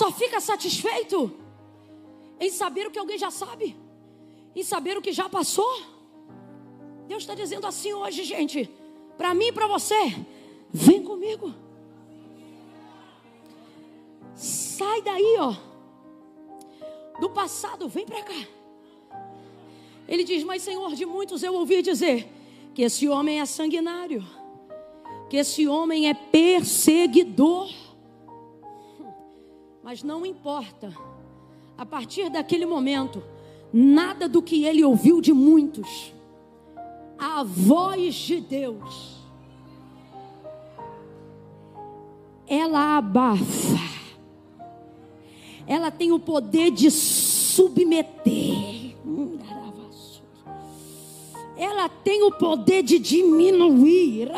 só fica satisfeito em saber o que alguém já sabe, em saber o que já passou. Deus está dizendo assim hoje, gente, para mim e para você: vem comigo. Sai daí, ó, do passado, vem para cá. Ele diz: mas Senhor, de muitos eu ouvi dizer que esse homem é sanguinário, que esse homem é perseguidor. Mas não importa, a partir daquele momento, nada do que ele ouviu de muitos, a voz de Deus, ela abafa, ela tem o poder de submeter, ela tem o poder de diminuir.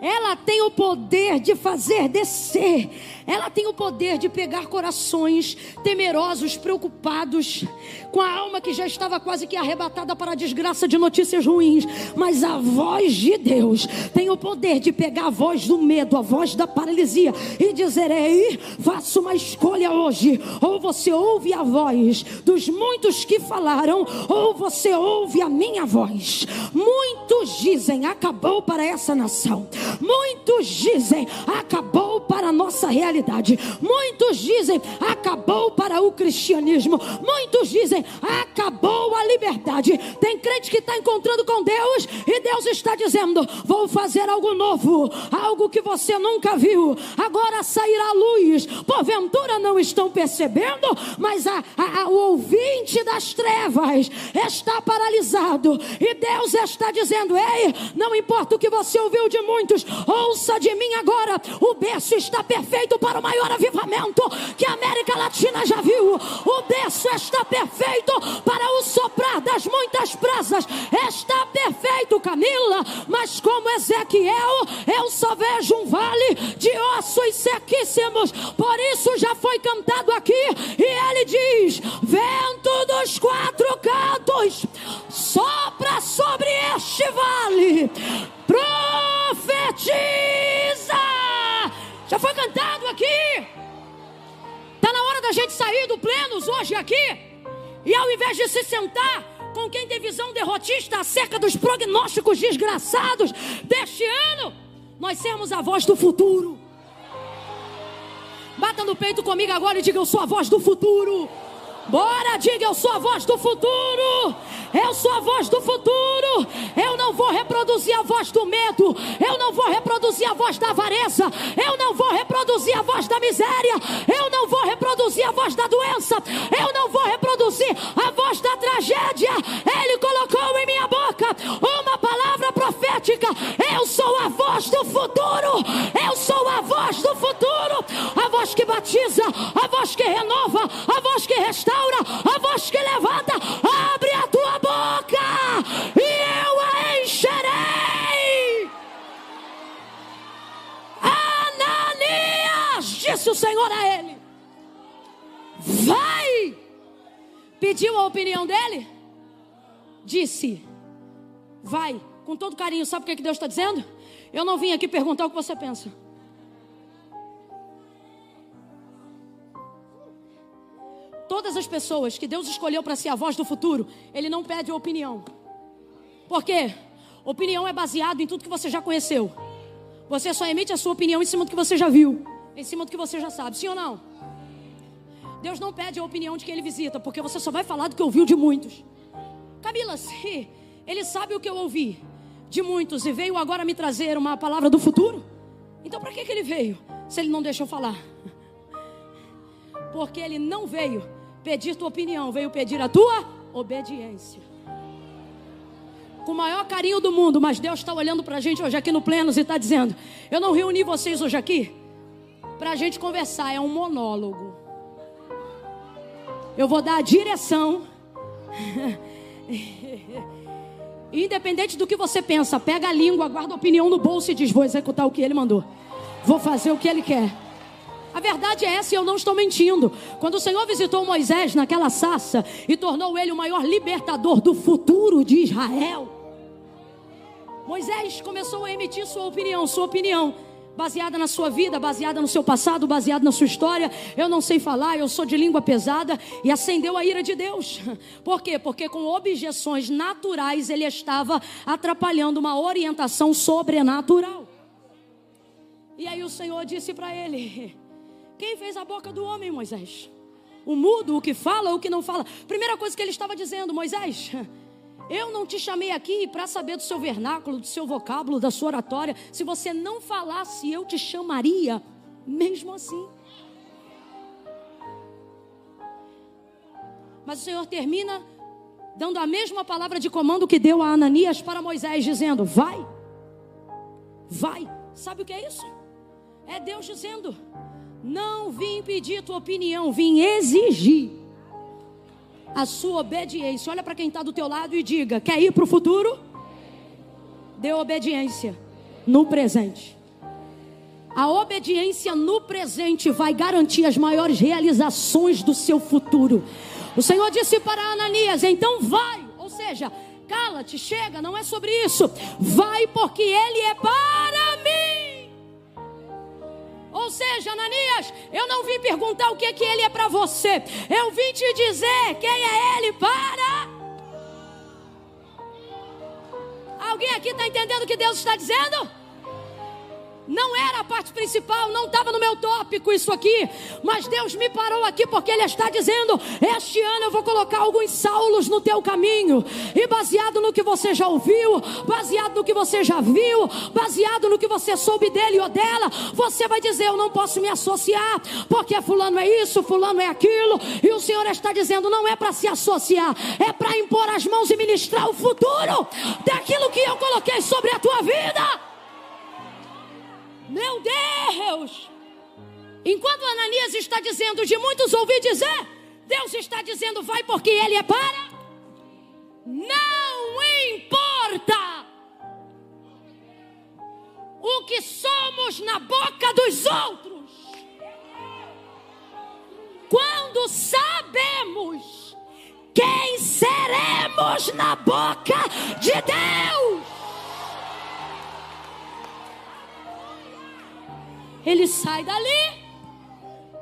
Ela tem o poder de fazer descer. Ela tem o poder de pegar corações temerosos, preocupados, com a alma que já estava quase que arrebatada para a desgraça de notícias ruins. Mas a voz de Deus tem o poder de pegar a voz do medo, a voz da paralisia, e dizer: ei, faça uma escolha hoje. Ou você ouve a voz dos muitos que falaram, ou você ouve a minha voz. Muitos dizem: acabou para essa nação. Muitos dizem: acabou para a nossa realidade. Muitos dizem: acabou para o cristianismo. Muitos dizem: acabou a liberdade. Tem crente que está encontrando com Deus, e Deus está dizendo: vou fazer algo novo, algo que você nunca viu, agora sairá a luz. Porventura não estão percebendo, mas o ouvinte das trevas está paralisado, e Deus está dizendo: ei, não importa o que você ouviu de muitos, ouça de mim agora. O berço está perfeito para o maior avivamento que a América Latina já viu. O berço está perfeito para o soprar das muitas brasas. Está perfeito, Camila, mas como Ezequiel, eu só vejo um vale de ossos sequíssimos. Por isso já foi cantado aqui, e ele diz: vento dos quatro cantos, sopra sobre este vale, profetiza. Já foi cantado aqui. Está na hora da gente sair do Plenos hoje aqui, e ao invés de se sentar com quem tem visão derrotista acerca dos prognósticos desgraçados deste ano, nós sermos a voz do futuro. Bata no peito comigo agora e diga: eu sou a voz do futuro. Bora, diga: eu sou a voz do futuro. Eu sou a voz do futuro. Eu não vou reproduzir a voz do medo. Eu não vou reproduzir a voz da avareza. Eu não vou reproduzir a voz da miséria. Eu não vou reproduzir a voz da doença. Eu não vou reproduzir a voz da tragédia. Ele colocou em minha boca uma palavra profética. Eu sou a voz do futuro. Eu sou a voz do futuro. A voz que batiza, a voz que renova, a voz que restaura, a voz que levanta. Abre a tua boca e eu a encherei. Ananias, disse o Senhor a ele: vai. Pediu a opinião dele? Disse: vai. Com todo carinho. Sabe o que Deus está dizendo? Eu não vim aqui perguntar o que você pensa. Todas as pessoas que Deus escolheu para ser a voz do futuro, Ele não pede opinião. Por quê? Opinião é baseado em tudo que você já conheceu. Você só emite a sua opinião em cima do que você já viu, em cima do que você já sabe. Sim ou não? Deus não pede a opinião de quem Ele visita, porque você só vai falar do que ouviu de muitos. Camila, se Ele sabe o que eu ouvi de muitos e veio agora me trazer uma palavra do futuro, então para que Ele veio, se Ele não deixa eu falar? Porque Ele não veio pedir tua opinião, veio pedir a tua obediência. Com o maior carinho do mundo, mas Deus está olhando para a gente hoje aqui no Plenos e está dizendo: eu não reuni vocês hoje aqui para a gente conversar, é um monólogo. Eu vou dar a direção. Independente do que você pensa, pega a língua, guarda a opinião no bolso e diz: vou executar o que Ele mandou, vou fazer o que Ele quer. A verdade é essa, e eu não estou mentindo. Quando o Senhor visitou Moisés naquela sarça e tornou ele o maior libertador do futuro de Israel, Moisés começou a emitir sua opinião, baseada na sua vida, baseada no seu passado, baseada na sua história. Eu não sei falar, eu sou de língua pesada. E acendeu a ira de Deus. Por quê? Porque com objeções naturais ele estava atrapalhando uma orientação sobrenatural. E aí o Senhor disse para ele: quem fez a boca do homem, Moisés? O mudo, o que fala, o que não fala? Primeira coisa que ele estava dizendo: Moisés, eu não te chamei aqui para saber do seu vernáculo, do seu vocábulo, da sua oratória. Se você não falasse, eu te chamaria mesmo assim. Mas o Senhor termina dando a mesma palavra de comando que deu a Ananias para Moisés, dizendo: vai. Sabe o que é isso? É Deus dizendo: não vim pedir tua opinião, vim exigir a sua obediência. Olha para quem está do teu lado e diga: quer ir para o futuro? Dê obediência no presente. A obediência no presente vai garantir as maiores realizações do seu futuro. O Senhor disse para Ananias: então vai. Ou seja, cala-te, chega, não é sobre isso. Vai, porque Ele é para mim. Ou seja, Ananias, eu não vim perguntar o que Ele é para você. Eu vim te dizer quem é Ele para... Alguém aqui está entendendo o que Deus está dizendo? Não era a parte principal, não estava no meu tópico isso aqui. Mas Deus me parou aqui porque Ele está dizendo: este ano eu vou colocar alguns Saulos no teu caminho. E baseado no que você já ouviu, baseado no que você já viu, baseado no que você soube dele ou dela, você vai dizer: eu não posso me associar, porque fulano é isso, fulano é aquilo. E o Senhor está dizendo: não é para se associar, é para impor as mãos e ministrar o futuro daquilo que eu coloquei sobre a tua vida. Meu Deus! Enquanto Ananias está dizendo de muitos ouvir dizer, Deus está dizendo: vai, porque Ele é para... Não importa o que somos na boca dos outros, quando sabemos quem seremos na boca de Deus. Ele sai dali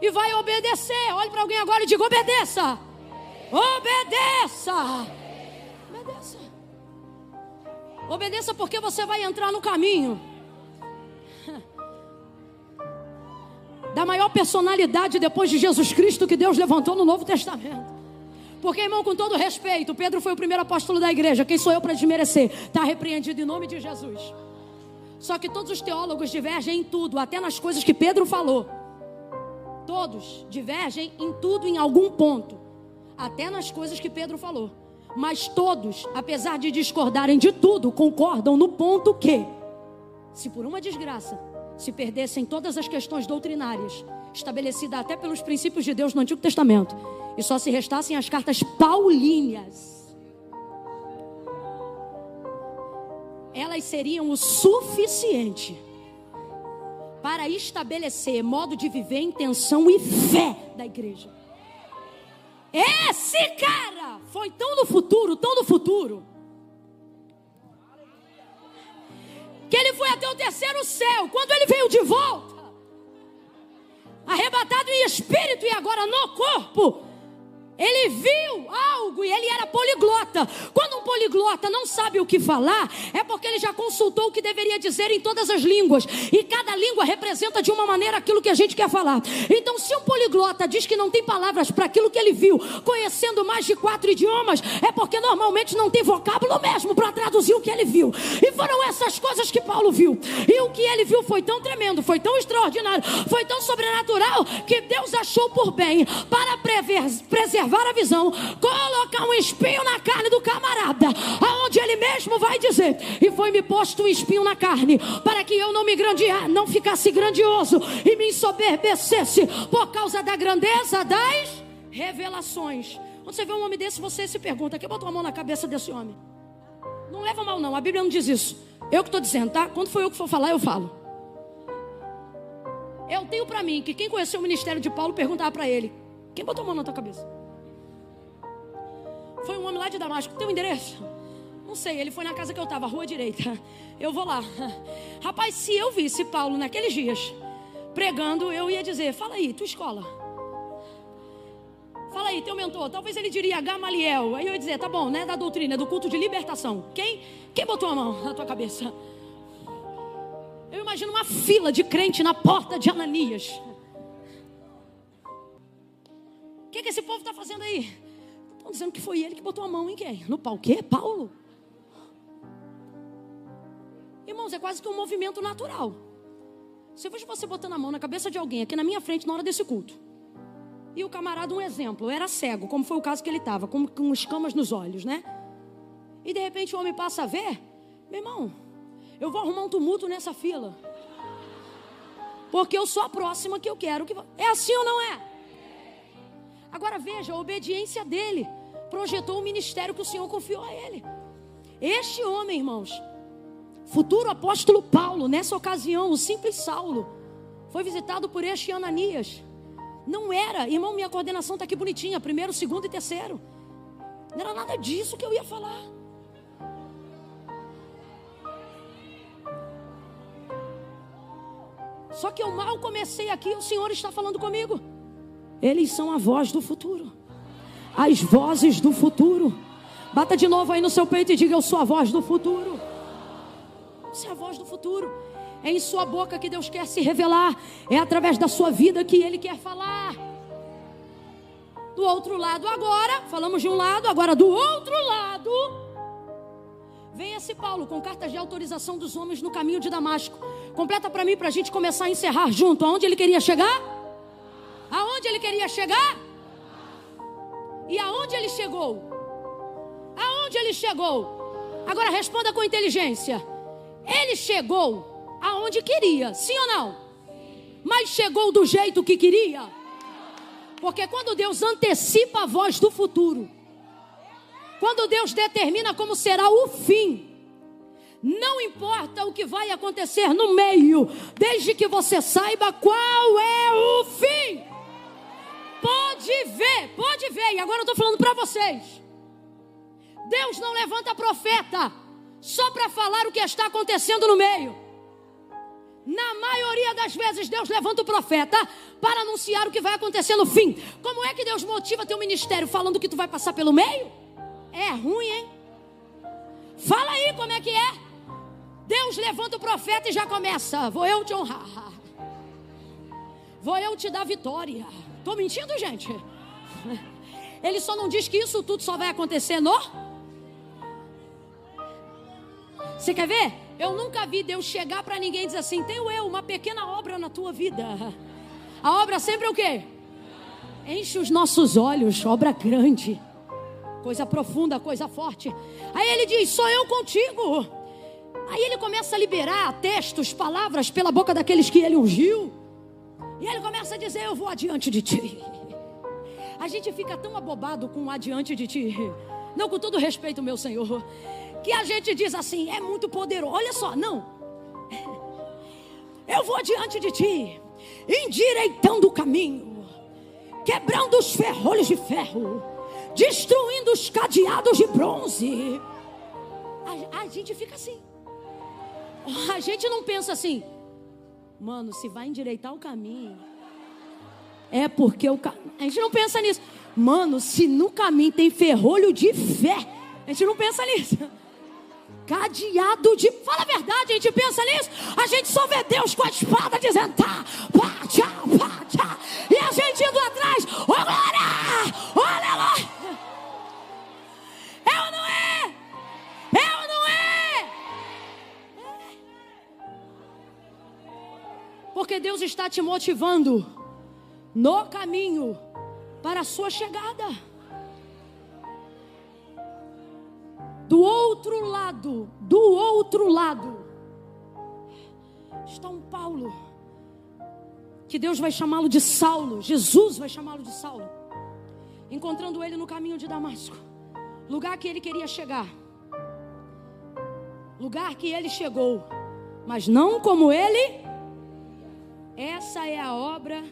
e vai obedecer. Olhe para alguém agora e diga: obedeça. Obedeça. Obedeça. Obedeça, porque você vai entrar no caminho da maior personalidade depois de Jesus Cristo que Deus levantou no Novo Testamento. Porque, irmão, com todo respeito, Pedro foi o primeiro apóstolo da igreja. Quem sou eu para desmerecer? Está repreendido em nome de Jesus. Só que todos os teólogos divergem em tudo, até nas coisas que Pedro falou. Todos divergem em tudo, em algum ponto, até nas coisas que Pedro falou. Mas todos, apesar de discordarem de tudo, concordam no ponto que, se por uma desgraça se perdessem todas as questões doutrinárias estabelecidas até pelos princípios de Deus no Antigo Testamento, e só se restassem as cartas paulíneas, elas seriam o suficiente para estabelecer modo de viver, intenção e fé da igreja. Esse cara foi tão no futuro, que ele foi até o terceiro céu. Quando ele veio de volta, arrebatado em espírito e agora no corpo, ele viu algo e ele era poliglota. Quando um poliglota não sabe o que falar, é porque ele já consultou o que deveria dizer em todas as línguas. E cada língua representa de uma maneira aquilo que a gente quer falar. Então, se um poliglota diz que não tem palavras para aquilo que ele viu, conhecendo mais de 4 idiomas, é porque normalmente não tem vocábulo mesmo para traduzir o que ele viu. E foram essas coisas que Paulo viu. E o que ele viu foi tão tremendo, foi tão extraordinário, foi tão sobrenatural, que Deus achou por bem, para preservar a visão, colocar um espinho na carne do camarada, aonde ele mesmo vai dizer: e foi-me posto um espinho na carne, para que eu não ficasse grandioso e me ensoberbecesse por causa da grandeza das revelações. Quando você vê um homem desse, você se pergunta: quem botou a mão na cabeça desse homem? Não leva mal não, a Bíblia não diz isso. Eu que estou dizendo, tá? Quando for eu que for falar, eu falo. Eu tenho para mim que quem conheceu o ministério de Paulo perguntava para ele: quem botou a mão na tua cabeça? Foi um homem lá de Damasco. Tem um endereço? Não sei, ele foi na casa que eu estava, rua direita. Eu vou lá. Rapaz, se eu visse Paulo naqueles dias pregando, eu ia dizer: fala aí, tua escola. Fala aí, teu mentor. Talvez ele diria Gamaliel. Aí eu ia dizer: tá bom, né? Da doutrina, do culto de libertação. Quem botou a mão na tua cabeça? Eu imagino uma fila de crente na porta de Ananias. O que esse povo está fazendo aí? Estão dizendo que foi ele que botou a mão em quem? No pau. O quê? Paulo? Irmãos, é quase que um movimento natural. Se eu vejo você botando a mão na cabeça de alguém aqui na minha frente na hora desse culto, e o camarada, um exemplo, era cego, como foi o caso que ele estava, com escamas nos olhos, né? E de repente o homem passa a ver, meu irmão, eu vou arrumar um tumulto nessa fila, porque eu sou a próxima que eu quero que... É assim ou não é? Agora veja, a obediência dele projetou o ministério que o Senhor confiou a ele. Este homem, irmãos, futuro apóstolo Paulo, nessa ocasião, o simples Saulo, foi visitado por este Ananias. Não era, irmão, minha coordenação está aqui bonitinha, 1º, 2º e 3º. Não era nada disso que eu ia falar. Só que eu mal comecei aqui, o Senhor está falando comigo. Eles são a voz do futuro. As vozes do futuro. Bata de novo aí no seu peito e diga: eu sou a voz do futuro. Você é a voz do futuro. É em sua boca que Deus quer se revelar. É através da sua vida que Ele quer falar. Do outro lado agora, falamos de um lado, agora do outro lado, vem esse Paulo com cartas de autorização dos homens no caminho de Damasco. Completa para mim, para a gente começar a encerrar junto. Aonde ele queria chegar? Aonde ele queria chegar? E aonde ele chegou? Aonde ele chegou? Agora responda com inteligência. Ele chegou aonde queria, sim ou não? Mas chegou do jeito que queria? Porque quando Deus antecipa a voz do futuro, quando Deus determina como será o fim, não importa o que vai acontecer no meio, desde que você saiba qual é o fim. Pode ver, e agora eu estou falando para vocês. Deus não levanta profeta só para falar o que está acontecendo no meio. Na maioria das vezes Deus levanta o profeta para anunciar o que vai acontecer no fim. Como é que Deus motiva teu ministério falando que tu vai passar pelo meio? É ruim, hein? Fala aí como é que é. Deus levanta o profeta e já começa: vou eu te honrar, vou eu te dar vitória. Estou mentindo, gente? Ele só não diz que isso tudo só vai acontecer no... Você quer ver? Eu nunca vi Deus chegar para ninguém e dizer assim: tenho eu uma pequena obra na tua vida. A obra sempre é o quê? Enche os nossos olhos, obra grande, coisa profunda, coisa forte. Aí ele diz: sou eu contigo. Aí ele começa a liberar textos, palavras pela boca daqueles que ele ungiu. E ele começa a dizer: eu vou adiante de ti. A gente fica tão abobado com o adiante de ti. Não, com todo respeito, meu Senhor, que a gente diz assim: é muito poderoso. Olha só, não. Eu vou adiante de ti, endireitando o caminho, quebrando os ferrolhos de ferro, destruindo os cadeados de bronze. A gente fica assim. A gente não pensa assim: mano, se vai endireitar o caminho, é porque a gente não pensa nisso. Mano, se no caminho tem ferrolho de fé, a gente não pensa nisso. Cadeado de... Fala a verdade, a gente pensa nisso. A gente só vê Deus com a espada dizendo: tá, pá, tchá, pá, tchá. E a gente indo atrás: ô glória, ô aleluia. É ou não é? É ou não é? Porque Deus está te motivando no caminho para a sua chegada. Do outro lado, está um Paulo, que Deus vai chamá-lo de Saulo, Jesus vai chamá-lo de Saulo, encontrando ele no caminho de Damasco, lugar que ele queria chegar, lugar que ele chegou, mas não como ele. Essa é a obra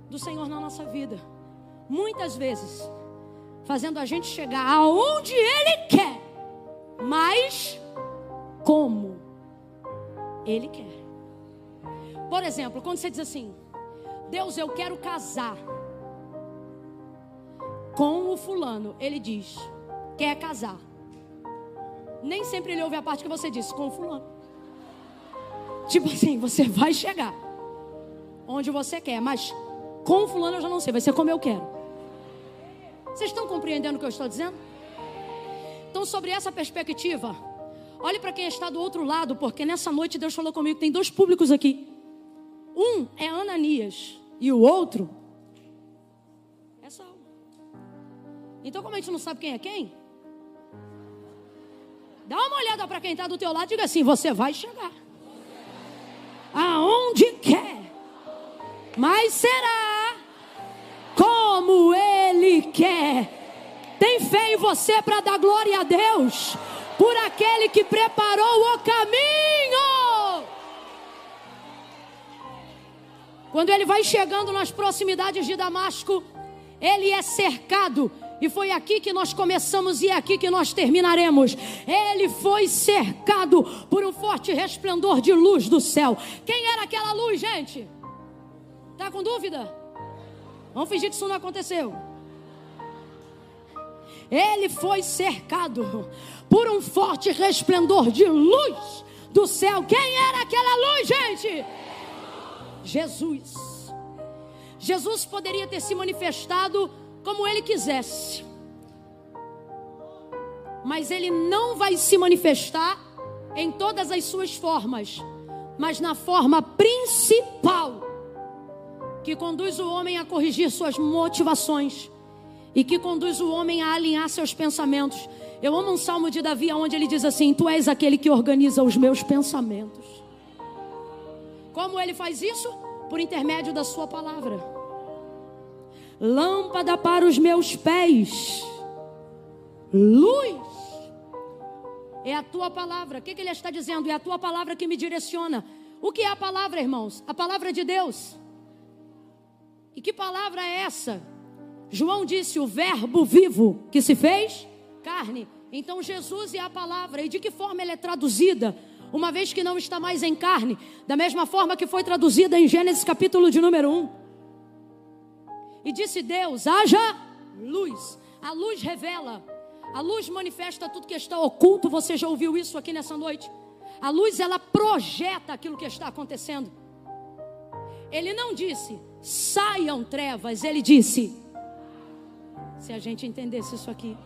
do Senhor na nossa vida, muitas vezes fazendo a gente chegar aonde Ele quer, mas como Ele quer. Por exemplo, quando você diz assim: Deus, eu quero casar com o fulano, Ele diz: quer casar. Nem sempre Ele ouve a parte que você disse: com o fulano. Tipo assim, você vai chegar onde você quer, mas com o fulano eu já não sei, vai ser como eu quero. Vocês estão compreendendo o que eu estou dizendo? Então, sobre essa perspectiva, olhe para quem está do outro lado, porque nessa noite Deus falou comigo, tem 2 públicos aqui. Um é Ananias e o outro é Saulo. Então, como a gente não sabe quem é quem, dá uma olhada para quem está do teu lado e diga assim: você vai chegar aonde quer, mas será como Ele quer. Tem fé em você para dar glória a Deus por aquele que preparou o caminho. Quando ele vai chegando nas proximidades de Damasco, ele é cercado. E foi aqui que nós começamos e é aqui que nós terminaremos. Ele foi cercado por um forte resplendor de luz do céu. Quem era aquela luz, gente? Tá com dúvida? Vamos fingir que isso não aconteceu. Ele foi cercado por um forte resplendor de luz do céu. Quem era aquela luz, gente? Jesus. Jesus poderia ter se manifestado como Ele quisesse, mas Ele não vai se manifestar em todas as suas formas, mas na forma principal, que conduz o homem a corrigir suas motivações e que conduz o homem a alinhar seus pensamentos. Eu amo um salmo de Davi, onde ele diz assim: tu és aquele que organiza os meus pensamentos. Como ele faz isso? Por intermédio da sua palavra. Lâmpada para os meus pés, luz é a tua palavra. O que ele está dizendo? É a tua palavra que me direciona. O que é a palavra, irmãos? A palavra de Deus. E que palavra é essa? João disse: o verbo vivo que se fez carne. Então Jesus é a palavra. E de que forma ela é traduzida? Uma vez que não está mais em carne, da mesma forma que foi traduzida em Gênesis capítulo de número 1. E disse Deus: haja luz. A luz revela, a luz manifesta tudo que está oculto. Você já ouviu isso aqui nessa noite? A luz, ela projeta aquilo que está acontecendo. Ele não disse: saiam trevas. Ele disse: se a gente entendesse isso aqui,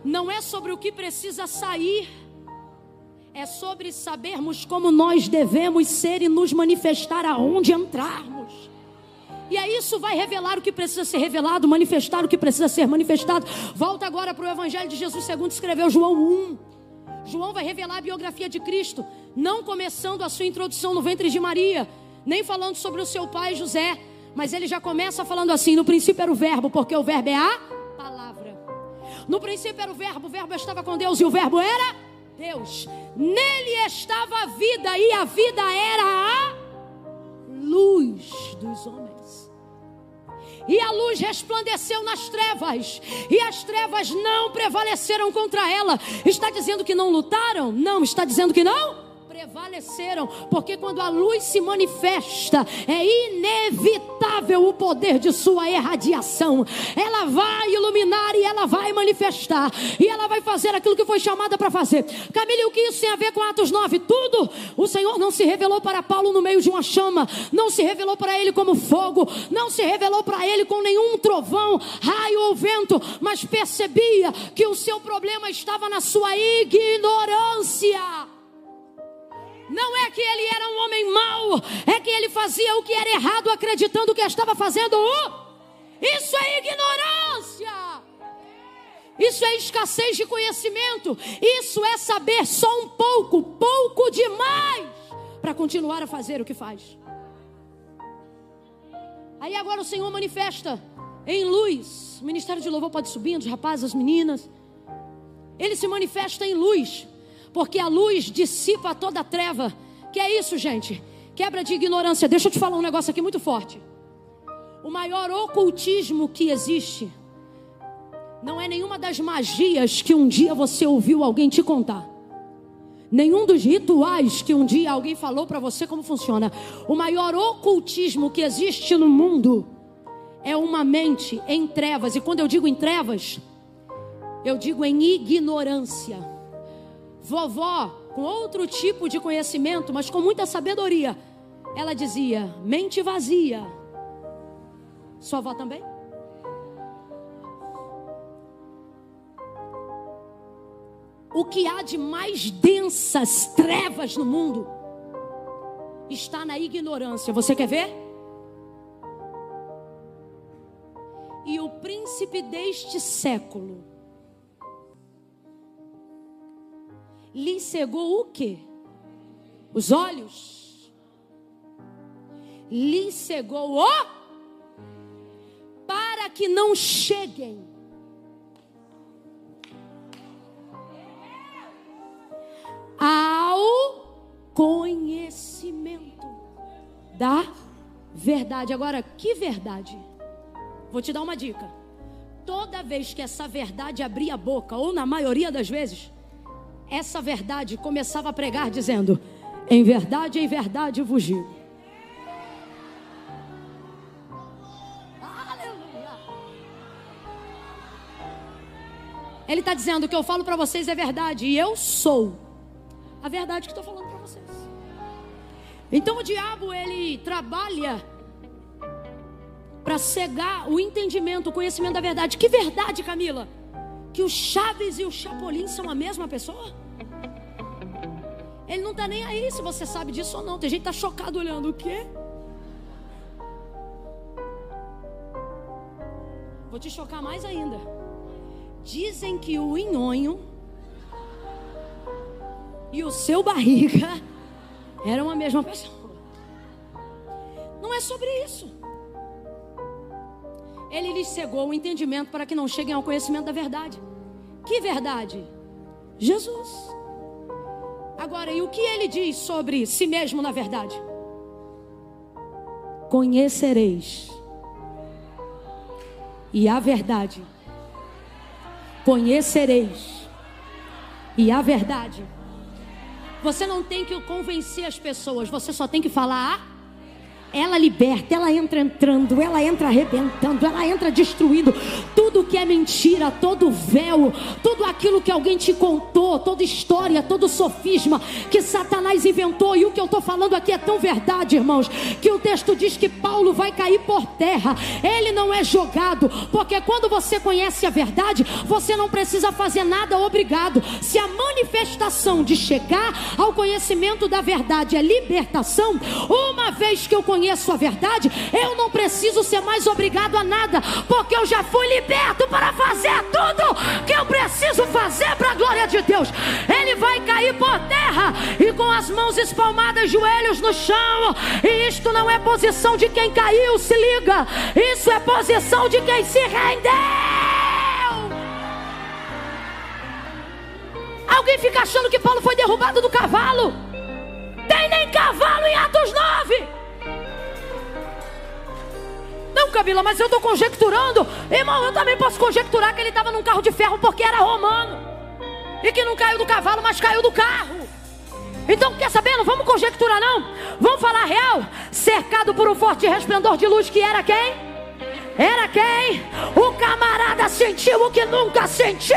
não é sobre o que precisa sair, é sobre sabermos como nós devemos ser e nos manifestar aonde entrarmos. E aí isso vai revelar o que precisa ser revelado, manifestar o que precisa ser manifestado. Volta agora para o Evangelho de Jesus segundo escreveu João 1. João vai revelar a biografia de Cristo, não começando a sua introdução no ventre de Maria, nem falando sobre o seu pai José, mas ele já começa falando assim: no princípio era o verbo, porque o verbo é a palavra. No princípio era o verbo estava com Deus e o verbo era Deus. Nele estava a vida e a vida era a luz dos homens. E a luz resplandeceu nas trevas, e as trevas não prevaleceram contra ela. Está dizendo que não lutaram? Não, está dizendo que não prevaleceram, porque quando a luz se manifesta, é inevitável o poder de sua irradiação. Ela vai iluminar e ela vai manifestar, e ela vai fazer aquilo que foi chamada para fazer. Camille, o que isso tem a ver com Atos 9? Tudo. O Senhor não se revelou para Paulo no meio de uma chama, não se revelou para ele como fogo, não se revelou para ele com nenhum trovão, raio ou vento, mas percebia que o seu problema estava na sua ignorância. Não é que ele era um homem mau, é que ele fazia o que era errado, acreditando que estava fazendo Isso é ignorância. Isso é escassez de conhecimento. Isso é saber só um pouco, pouco demais, para continuar a fazer o que faz. Aí agora o Senhor manifesta em luz. O ministério de louvor pode subir, os rapazes, as meninas. Ele se manifesta em luz, porque a luz dissipa toda a treva. Que é isso, gente? Quebra de ignorância. Deixa eu te falar um negócio aqui muito forte. O maior ocultismo que existe não é nenhuma das magias que um dia você ouviu alguém te contar. Nenhum dos rituais que um dia alguém falou para você como funciona. O maior ocultismo que existe no mundo é uma mente em trevas. E quando eu digo em trevas, eu digo em ignorância. Vovó, com outro tipo de conhecimento, mas com muita sabedoria, ela dizia: mente vazia. Sua avó também? O que há de mais densas trevas no mundo está na ignorância. Você quer ver? E o príncipe deste século lhe cegou o quê? Os olhos. Lhe cegou para que não cheguem ao conhecimento da verdade. Agora, que verdade? Vou te dar uma dica. Toda vez que essa verdade abria a boca, ou na maioria das vezes, essa verdade começava a pregar dizendo: em verdade vos digo. Aleluia. Ele está dizendo: o que eu falo para vocês é verdade, e eu sou a verdade que estou falando para vocês. Então o diabo, ele trabalha para cegar o entendimento, o conhecimento da verdade. Que verdade, Camila? Que o Chaves e o Chapolin são a mesma pessoa? Ele não está nem aí se você sabe disso ou não. Tem gente que está chocado olhando. O quê? Vou te chocar mais ainda. Dizem que o Nhonho e o seu Barriga eram a mesma pessoa. Não é sobre isso. Ele lhes cegou o entendimento para que não cheguem ao conhecimento da verdade. Que verdade? Jesus. Agora, e o que ele diz sobre si mesmo na verdade? Conhecereis. E a verdade. Conhecereis. E a verdade. Você não tem que convencer as pessoas, você só tem que falar. Ela liberta, ela entra entrando, ela entra arrebentando, ela entra destruindo tudo que é mentira, todo véu, tudo aquilo que alguém te contou, toda história, todo sofisma que Satanás inventou. E o que eu estou falando aqui é tão verdade, irmãos, que o texto diz que Paulo vai cair por terra. Ele não é jogado, porque quando você conhece a verdade, você não precisa fazer nada obrigado. Se a manifestação de chegar ao conhecimento da verdade é libertação, uma vez que eu conheço a verdade, eu não preciso ser mais obrigado a nada, porque eu já fui liberto para fazer tudo que eu preciso fazer para a glória de Deus. Ele vai cair por terra e com as mãos espalmadas, joelhos no chão. E isto não é posição de quem caiu, se liga, isso é posição de quem se rendeu. Alguém fica achando que Paulo foi derrubado do cavalo? Tem nem cavalo em Atos 9. Não, Camila, mas eu estou conjecturando. Irmão, eu também posso conjecturar que ele estava num carro de ferro porque era romano, e que não caiu do cavalo, mas caiu do carro. Então, quer saber? Não vamos conjecturar não. Vamos falar real. Cercado por um forte resplendor de luz, que era quem? Era quem? O camarada sentiu o que nunca sentiu.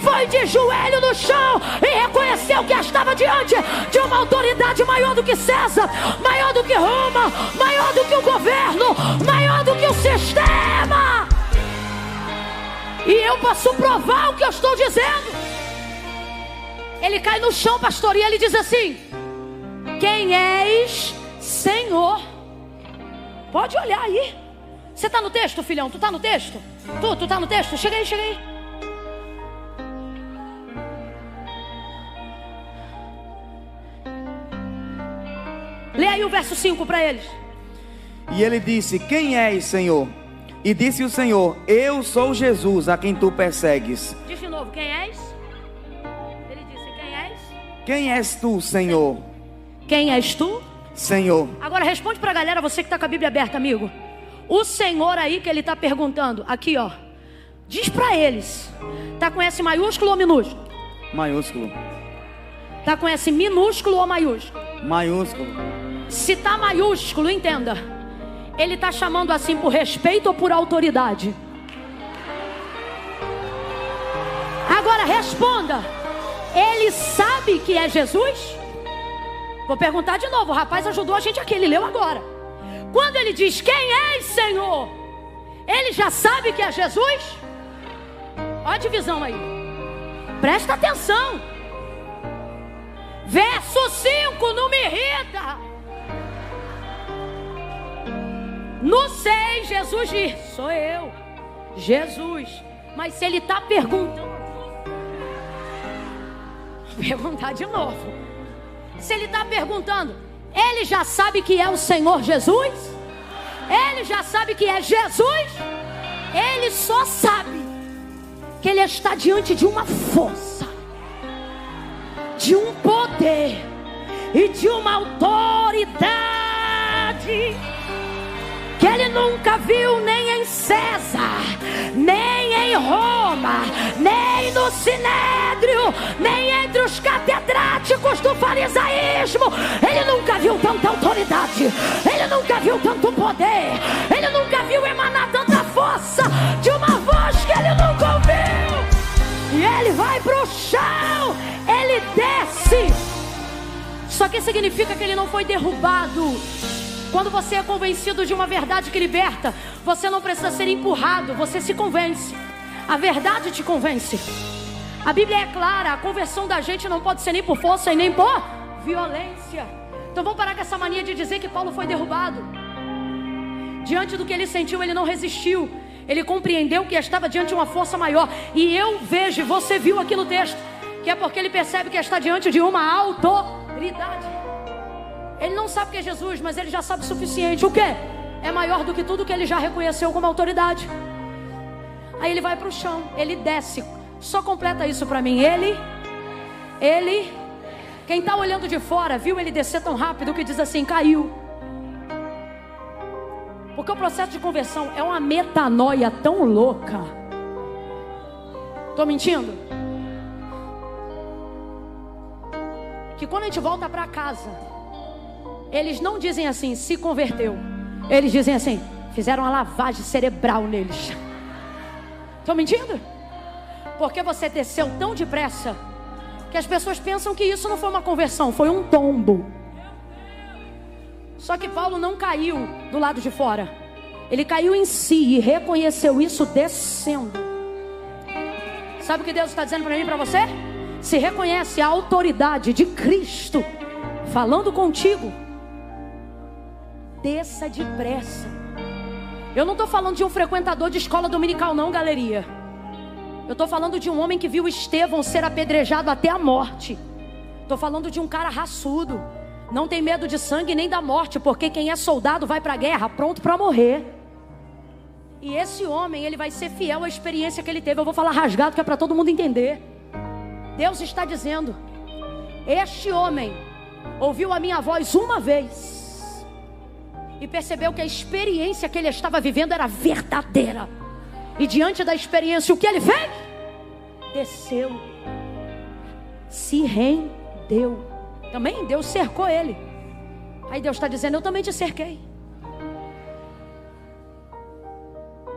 Foi de joelho no chão e reconheceu que estava diante de uma autoridade maior do que César, maior do que Roma, maior do que o governo, maior do que o sistema. E eu posso provar o que eu estou dizendo. Ele cai no chão, pastor, e ele diz assim: quem és, Senhor? Pode olhar aí. Você está no texto, filhão? Tu está no texto? Tu está no texto? Chega aí, chega aí. Lê aí o verso 5 para eles. E ele disse: quem és, Senhor? E disse o Senhor: eu sou Jesus, a quem tu persegues. Diz de novo: quem és? Ele disse: quem és? Quem és tu, Senhor? Quem és tu? Senhor. Agora responde para a galera, você que está com a Bíblia aberta, amigo. O Senhor aí que ele está perguntando, aqui ó, Diz para eles. Tá com S maiúsculo ou minúsculo? Maiúsculo. Tá com S minúsculo ou maiúsculo? Maiúsculo. Se tá maiúsculo, entenda. Ele tá chamando assim por respeito ou por autoridade? Agora responda. Ele sabe que é Jesus? Vou perguntar de novo. O rapaz ajudou a gente aqui, ele leu agora. Quando ele diz, quem és, Senhor? Ele já sabe que é Jesus? Olha a divisão aí. Presta atenção. Verso 5, não me irrita. No 6, Jesus diz, sou eu, Jesus. Mas se ele está perguntando, vou perguntar de novo. Se ele está perguntando, ele já sabe que é o Senhor Jesus? Ele já sabe que é Jesus? Ele só sabe que ele está diante de uma força, de um poder e de uma autoridade que ele nunca viu nem em César, nem em Roma, nem no Sinédrio, nem entre os catedráticos do farisaísmo. Ele nunca viu tanta autoridade, ele nunca viu tanto poder, ele nunca viu emanar tanta força de uma voz que ele nunca ouviu. E ele vai para o chão, ele desce. Só que significa que ele não foi derrubado. Quando você é convencido de uma verdade que liberta, você não precisa ser empurrado, você se convence. A verdade te convence. A Bíblia é clara, a conversão da gente não pode ser nem por força e nem por violência. Então vamos parar com essa mania de dizer que Paulo foi derrubado. Diante do que ele sentiu, ele não resistiu. Ele compreendeu que estava diante de uma força maior. E eu vejo, você viu aqui no texto, que é porque ele percebe que está diante de uma autoridade. Ele não sabe que é Jesus, mas ele já sabe o suficiente. O quê? É maior do que tudo que ele já reconheceu como autoridade. Aí ele vai para o chão, ele desce. Só completa isso para mim. Quem está olhando de fora, viu ele descer tão rápido que diz assim, caiu. Porque o processo de conversão é uma metanoia tão louca. Estou mentindo? Que quando a gente volta para casa, eles não dizem assim, se converteu. Eles dizem assim, fizeram uma lavagem cerebral neles. Estou mentindo? Porque você desceu tão depressa que as pessoas pensam que isso não foi uma conversão, foi um tombo. Só que Paulo não caiu do lado de fora. Ele caiu em si e reconheceu isso descendo. Sabe o que Deus está dizendo para mim e para você? Se reconhece a autoridade de Cristo falando contigo, desça depressa. Eu não estou falando de um frequentador de escola dominical não, galeria. Eu estou falando de um homem que viu Estevão ser apedrejado até a morte. Estou falando de um cara raçudo. Não tem medo de sangue nem da morte, porque quem é soldado vai para a guerra pronto para morrer. E esse homem, ele vai ser fiel à experiência que ele teve. Eu vou falar rasgado que é para todo mundo entender. Deus está dizendo, este homem ouviu a minha voz uma vez e percebeu que a experiência que ele estava vivendo era verdadeira. E diante da experiência, o que ele fez? Desceu. Se rendeu. Também Deus cercou ele. Aí Deus está dizendo, eu também te cerquei.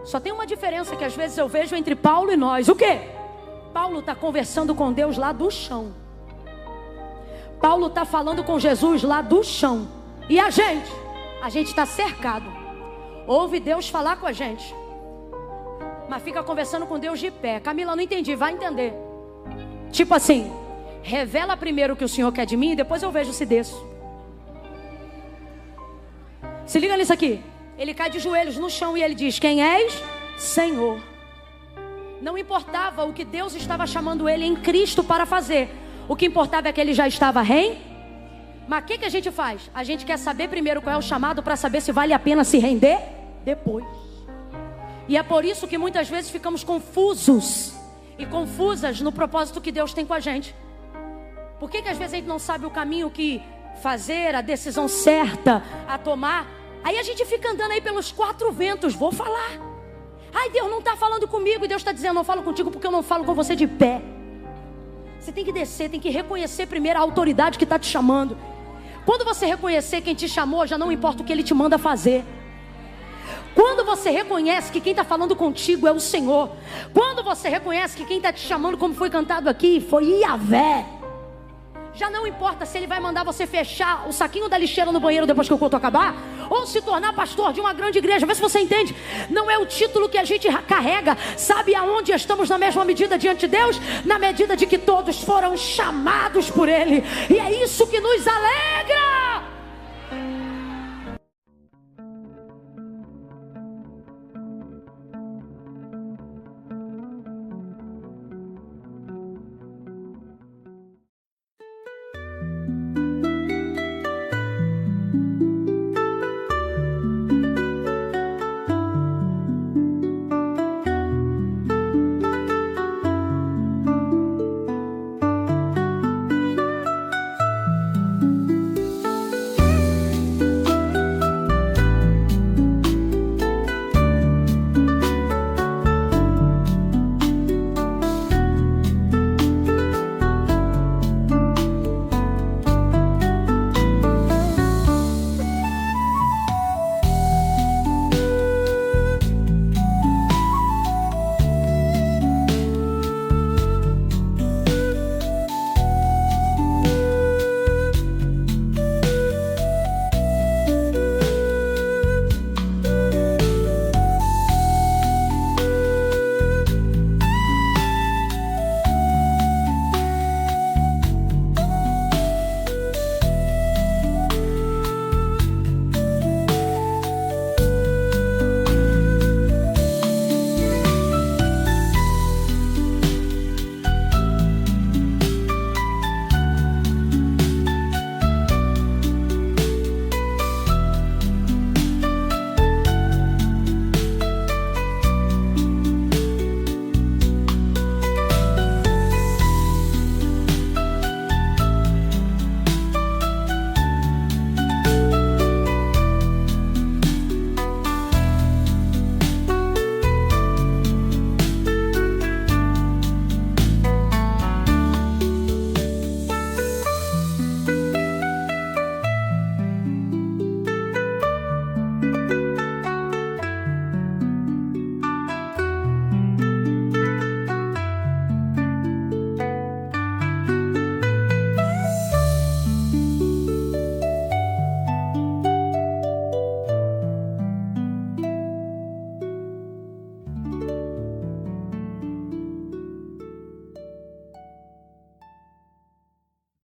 Só tem uma diferença que às vezes eu vejo entre Paulo e nós. O quê? Paulo está conversando com Deus lá do chão. Paulo está falando com Jesus lá do chão. E a gente está cercado. Ouve Deus falar com a gente, mas fica conversando com Deus de pé. Camila, não entendi, vai entender. Tipo assim, revela primeiro o que o Senhor quer de mim e depois eu vejo se desço. Se liga nisso aqui. Ele cai de joelhos no chão e ele diz, quem és? Senhor. Não importava o que Deus estava chamando ele em Cristo para fazer. O que importava é que ele já estava rei. Mas o que a gente faz? A gente quer saber primeiro qual é o chamado para saber se vale a pena se render depois. E é por isso que muitas vezes ficamos confusos e confusas no propósito que Deus tem com a gente. Por que às vezes a gente não sabe o caminho que fazer, a decisão certa a tomar? Aí a gente fica andando aí pelos quatro ventos, vou falar. Ai, Deus não está falando comigo. E Deus está dizendo, não falo contigo porque eu não falo com você de pé. Você tem que descer, tem que reconhecer primeiro a autoridade que está te chamando. Quando você reconhecer quem te chamou, já não importa o que Ele te manda fazer. Quando você reconhece que quem está falando contigo é o Senhor. Quando você reconhece que quem está te chamando, como foi cantado aqui, foi Yahvé. Já não importa se Ele vai mandar você fechar o saquinho da lixeira no banheiro depois que o culto acabar, ou se tornar pastor de uma grande igreja. Vê se você entende. Não é o título que a gente carrega. Sabe aonde estamos na mesma medida diante de Deus? Na medida de que todos foram chamados por Ele. E é isso que nos alegra.